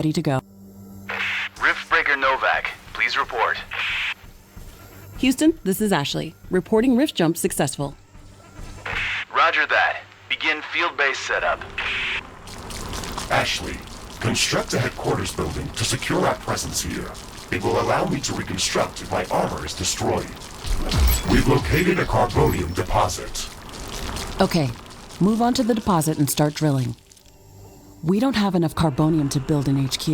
ready to go. Riftbreaker Novak, please report. Houston, this is Ashley. Reporting rift jump successful. Roger that. Begin field-based setup. Ashley, construct a headquarters building to secure our presence here. It will allow me to reconstruct if my armor is destroyed. We've located a carbonium deposit. Okay, move on to the deposit and start drilling. We don't have enough carbonium to build an HQ.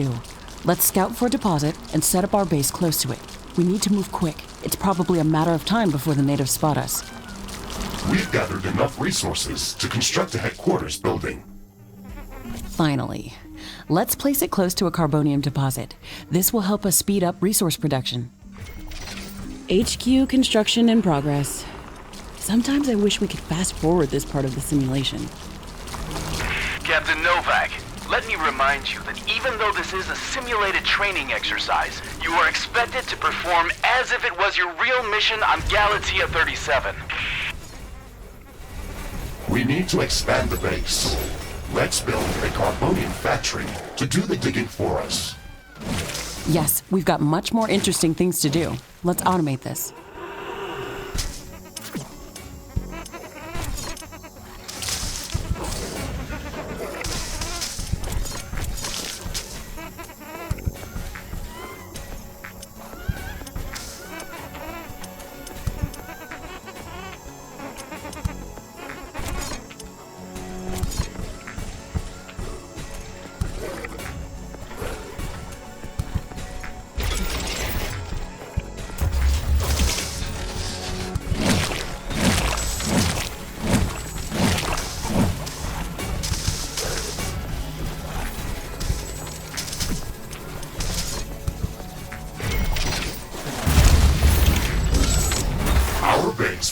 Let's scout for a deposit and set up our base close to it. We need to move quick. It's probably a matter of time before the natives spot us. We've gathered enough resources to construct a headquarters building. Finally. Let's place it close to a carbonium deposit. This will help us speed up resource production. HQ construction in progress. Sometimes I wish we could fast forward this part of the simulation. Captain Novak, let me remind you that even though this is a simulated training exercise, you are expected to perform as if it was your real mission on Galatea 37. We need to expand the base. Let's build a carbonium factory to do the digging for us. Yes, we've got much more interesting things to do. Let's automate this.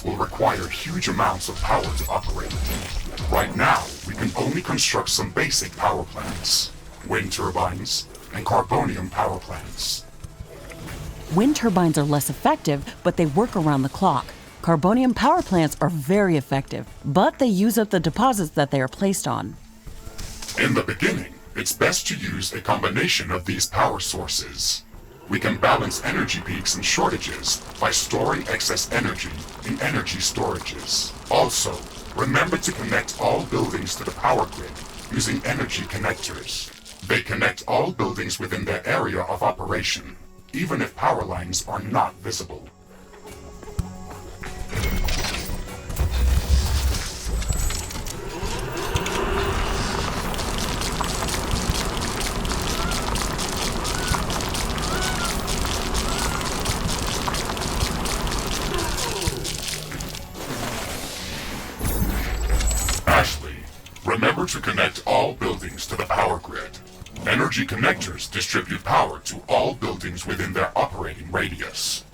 Will require huge amounts of power to operate. Right now, we can only construct some basic power plants, wind turbines, and carbonium power plants. Wind turbines are less effective, but they work around the clock. Carbonium power plants are very effective, but they use up the deposits that they are placed on. In the beginning, it's best to use a combination of these power sources. We can balance energy peaks and shortages by storing excess energy in energy storages. Also, remember to connect all buildings to the power grid using energy connectors. They connect all buildings within their area of operation, even if power lines are not visible. Remember to connect all buildings to the power grid. Energy connectors distribute power to all buildings within their operating radius.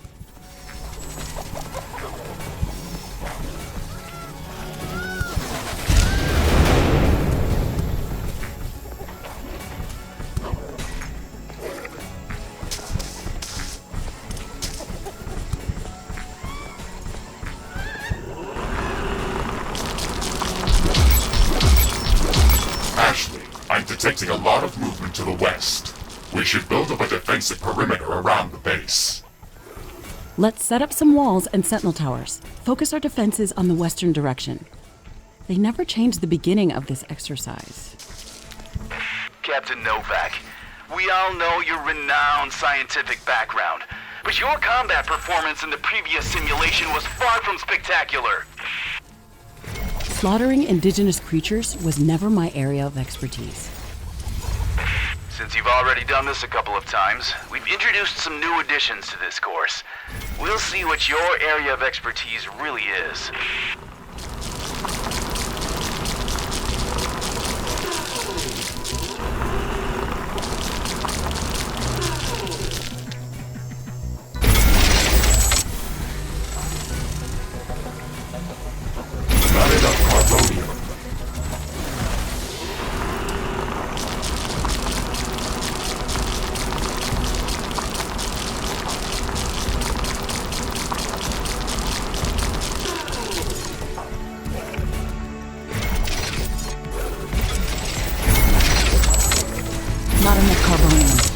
I'm detecting a lot of movement to the west. We should build up a defensive perimeter around the base. Let's set up some walls and sentinel towers. Focus our defenses on the western direction. They never changed the beginning of this exercise. Captain Novak, we all know your renowned scientific background, but your combat performance in the previous simulation was far from spectacular. Slaughtering indigenous creatures was never my area of expertise. Since you've already done this a couple of times, we've introduced some new additions to this course. We'll see what your area of expertise really is. Not enough carbonium. carbonium.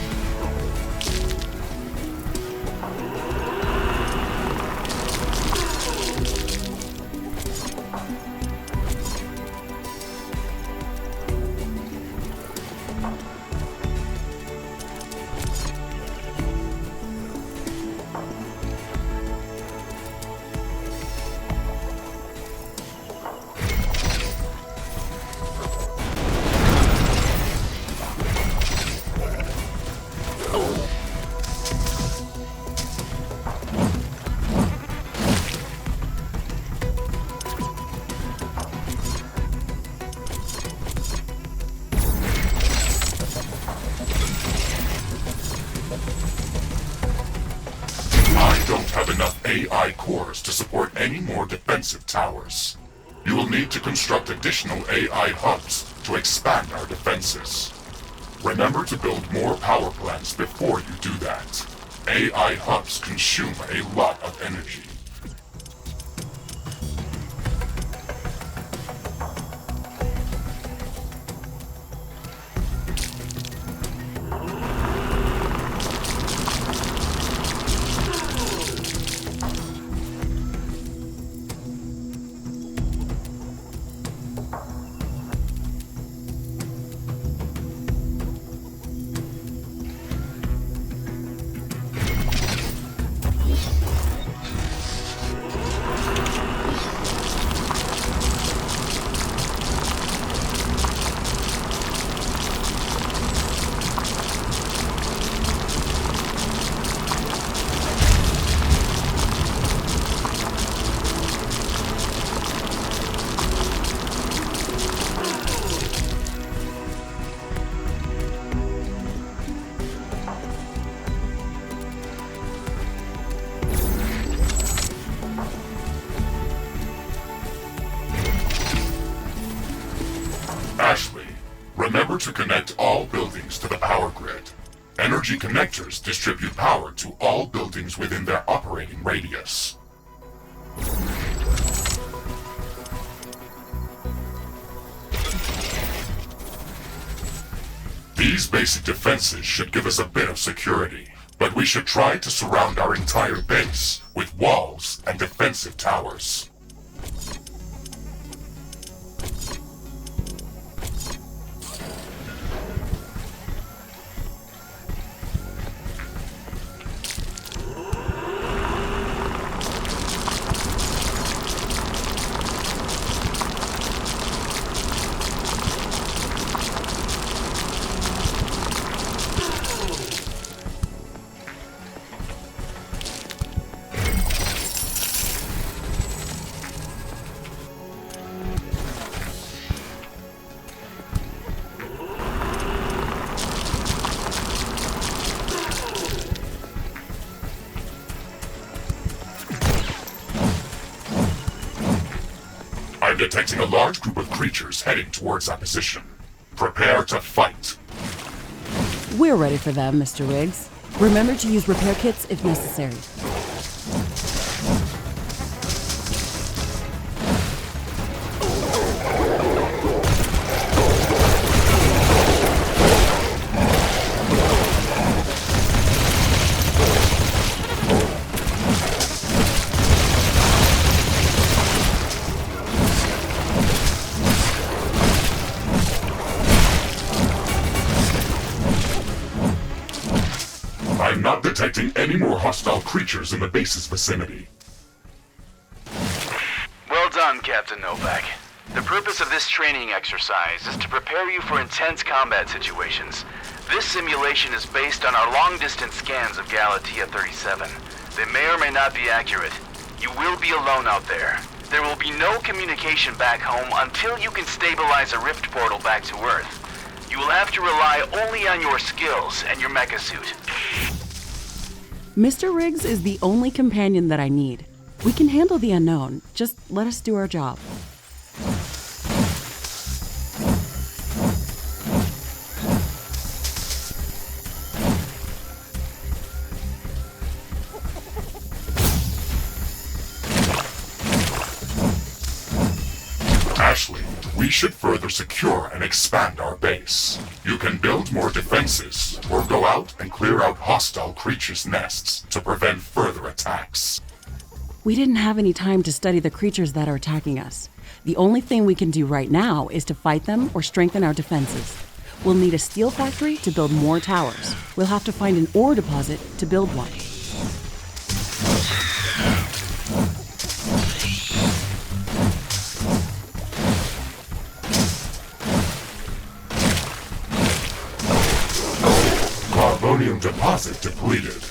AI cores to support any more defensive towers. You will need to construct additional AI hubs to expand our defenses. Remember to build more power plants before you do that. AI hubs consume a lot of energy. Ashley, remember to connect all buildings to the power grid. Energy connectors distribute power to all buildings within their operating radius. These basic defenses should give us a bit of security, but we should try to surround our entire base with walls and defensive towers. I'm detecting a large group of creatures heading towards our position. Prepare to fight. We're ready for them, Mr. Riggs. Remember to use repair kits if necessary. I'm not detecting any more hostile creatures in the base's vicinity. Well done, Captain Novak. The purpose of this training exercise is to prepare you for intense combat situations. This simulation is based on our long-distance scans of Galatea 37. They may or may not be accurate. You will be alone out there. There will be no communication back home until you can stabilize a rift portal back to Earth. You will have to rely only on your skills and your mecha suit. Mr. Riggs is the only companion that I need. We can handle the unknown. Just let us do our job. Ashley, we should further secure and expand our base. You can build more defenses, or go out and clear out hostile creatures' nests to prevent further attacks. We didn't have any time to study the creatures that are attacking us. The only thing we can do right now is to fight them or strengthen our defenses. We'll need a steel factory to build more towers. We'll have to find an ore deposit to build one. Carbonium deposit depleted.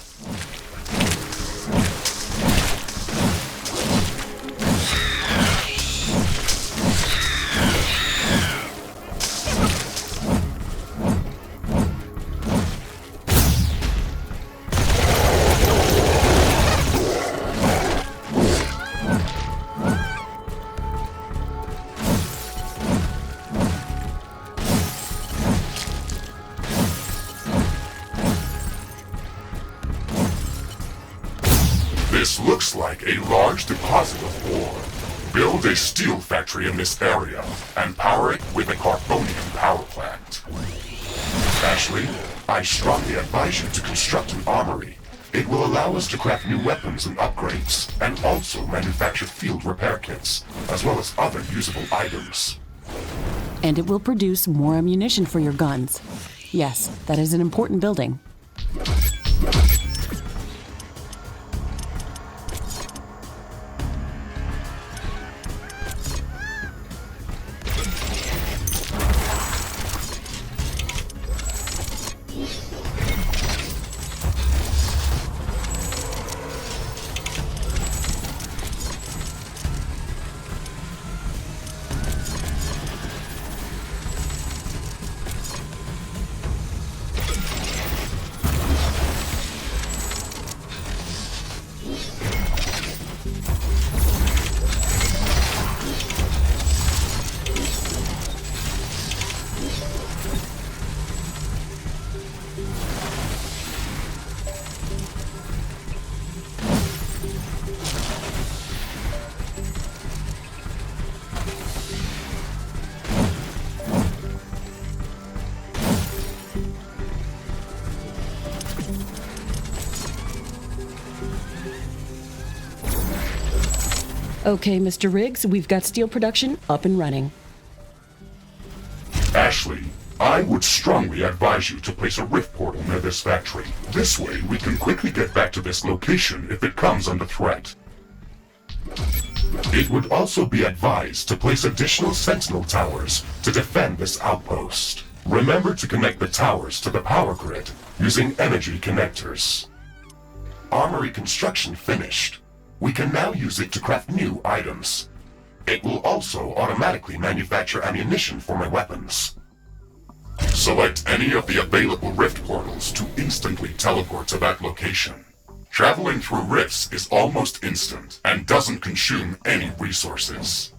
This looks like a large deposit of ore. Build a steel factory in this area and power it with a carbonium power plant. Ashley, I strongly advise you to construct an armory. It will allow us to craft new weapons and upgrades, and also manufacture field repair kits, as well as other usable items. And it will produce more ammunition for your guns. Yes, that is an important building. Okay, Mr. Riggs, we've got steel production up and running. Ashley, I would strongly advise you to place a rift portal near this factory. This way, we can quickly get back to this location if it comes under threat. It would also be advised to place additional sentinel towers to defend this outpost. Remember to connect the towers to the power grid using energy connectors. Armory construction finished. We can now use it to craft new items. It will also automatically manufacture ammunition for my weapons. Select any of the available rift portals to instantly teleport to that location. Traveling through rifts is almost instant and doesn't consume any resources.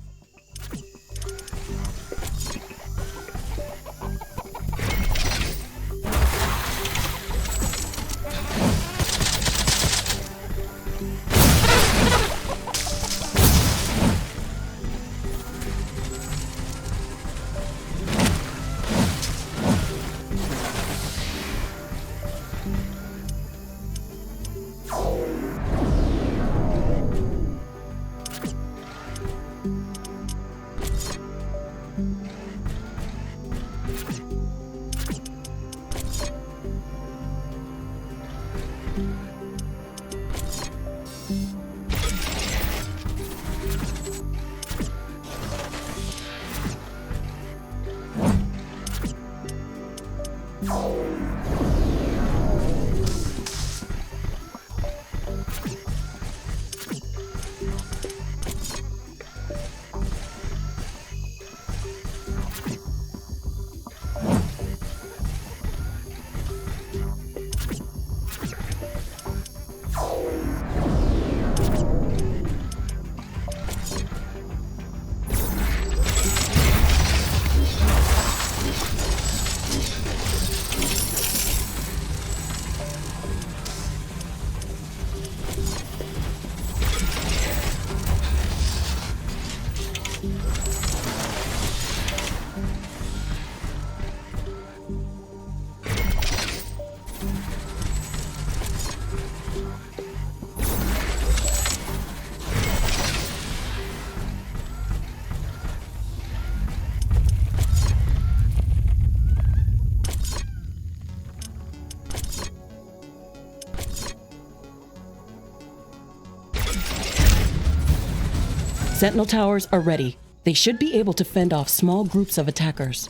Sentinel towers are ready. They should be able to fend off small groups of attackers.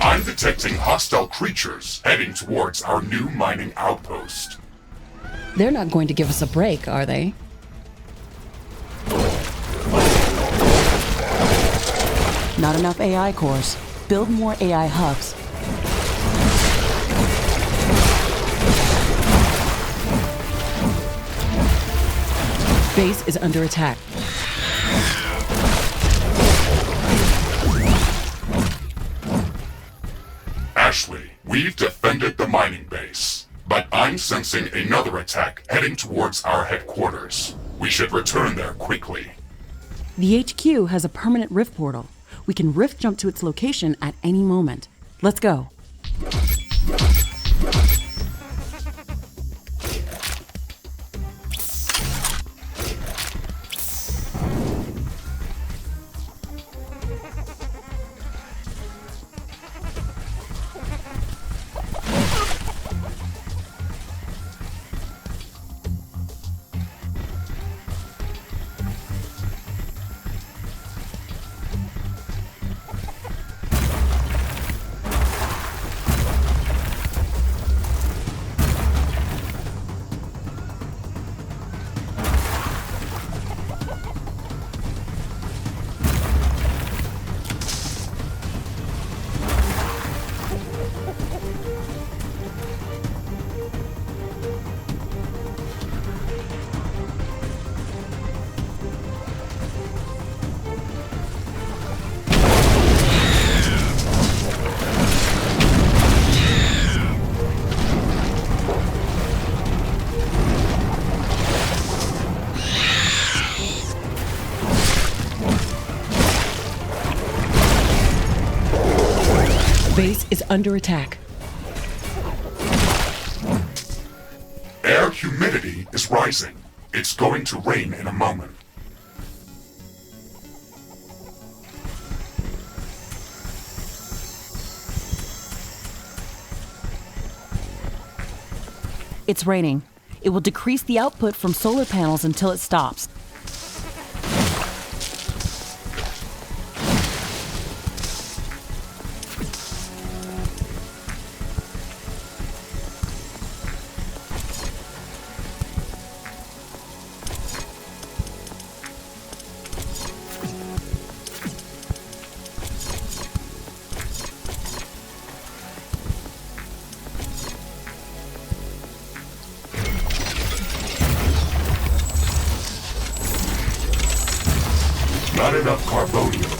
I'm detecting hostile creatures heading towards our new mining outpost. They're not going to give us a break, are they? Not enough AI cores. Build more AI hubs. Base is under attack. Ashley, we've defended the mining base, but I'm sensing another attack heading towards our headquarters. We should return there quickly. The HQ has a permanent rift portal. We can rift jump to its location at any moment. Let's go. Base is under attack. Air humidity is rising. It's going to rain in a moment. It's raining. It will decrease the output from solar panels until it stops. Not enough carbonium.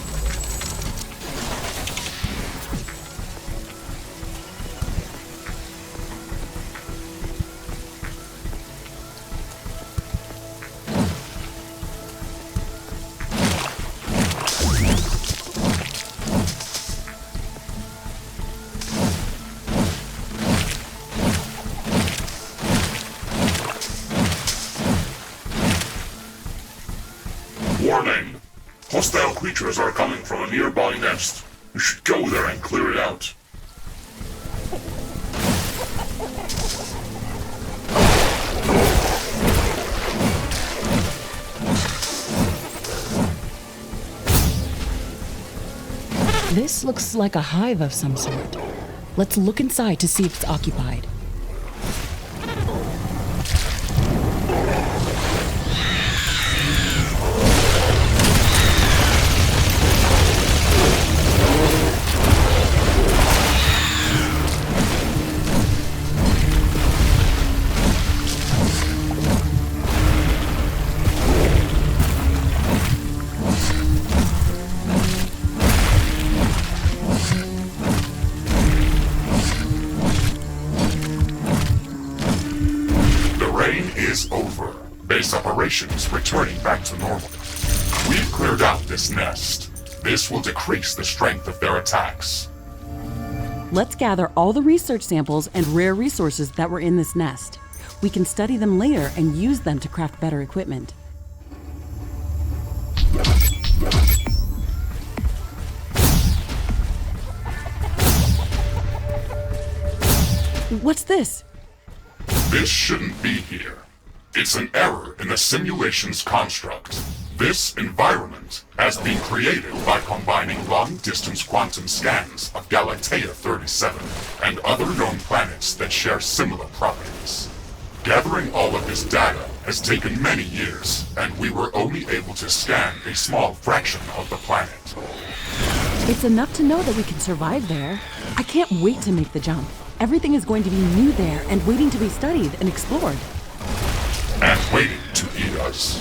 Warning! Hostile creatures are coming from a nearby nest. You should go there and clear it out. This looks like a hive of some sort. Let's look inside to see if it's occupied. Over. Base operations returning back to normal. We've cleared out this nest. This will decrease the strength of their attacks. Let's gather all the research samples and rare resources that were in this nest. We can study them later and use them to craft better equipment. What's this? This shouldn't be here. It's an error in the simulation's construct. This environment has been created by combining long-distance quantum scans of Galatea 37 and other known planets that share similar properties. Gathering all of this data has taken many years, and we were only able to scan a small fraction of the planet. It's enough to know that we can survive there. I can't wait to make the jump. Everything is going to be new there and waiting to be studied and explored. And waiting to eat us.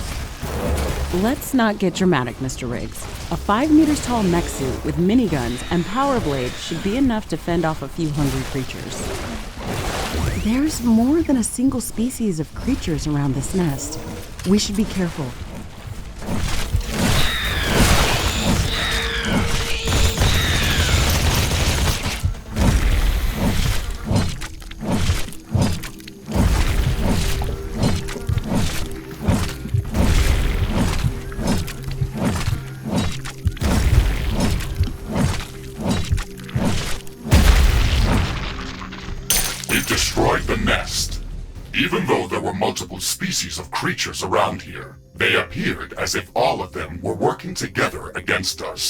Let's not get dramatic, Mr. Riggs. A 5 meters tall mech suit with miniguns and power blades should be enough to fend off a few hungry creatures. There's more than a single species of creatures around this nest. We should be careful. Destroyed the nest. Even though there were multiple species of creatures around here, they appeared as if all of them were working together against us.